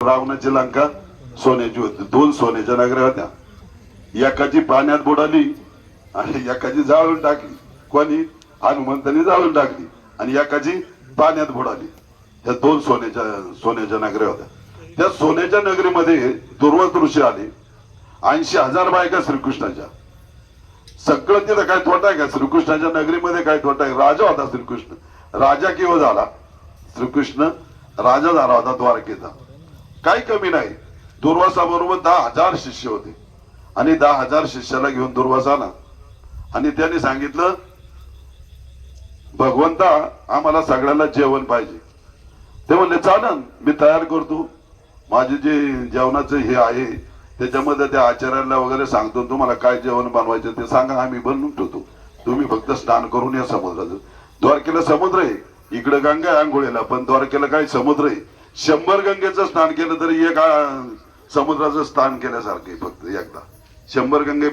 रावणाची लंका सोन्याची होती, दोन सोन्याच्या नगऱ्या होत्या. एकाची पाण्यात बुडाली आणि एकाची जाळून टाकली. कोणी? हनुमंतांनी जाळून टाकली. आणि एकाची पाण्यात बुडाली. त्या दोन सोन्याच्या नगऱ्या होत्या. त्या सोन्याच्या नगरीमध्ये दुर्वास ऋषी आले. 80,000 बायका श्रीकृष्णाच्या. सगळं तिथं काय तोटा आहे का? श्रीकृष्णाच्या नगरीमध्ये काय तोटा आहे? राजा होता श्रीकृष्ण. राजा केव्हा झाला? श्रीकृष्ण राजा झाला होता द्वारकेचा. काही कमी नाही. दुर्वासाबरोबर 10,000 शिष्य होते. आणि 10,000 शिष्याला घेऊन दुर्वास आला आणि त्यांनी सांगितलं, भगवंता आम्हाला सगळ्यांना जेवण पाहिजे. ते म्हणले चालन, मी तयार करतो. माझे जे जेवणाचं हे आहे त्याच्यामध्ये त्या आचार्याला वगैरे सांगतो, तुम्हाला काय जेवण बनवायचं ते सांगा, आम्ही बनवून ठेवतो. तुम्ही फक्त स्नान करून या समुद्राचं. द्वारकेला समुद्र आहे, इकडे गंगा आहे आंघोळीला, पण द्वारकेला काय समुद्र आहे. 100 गंगेचं स्नान केलं तरी एक समुद्राचं स्नान केल्यासारखं फक्त एकदा. 100 गंगे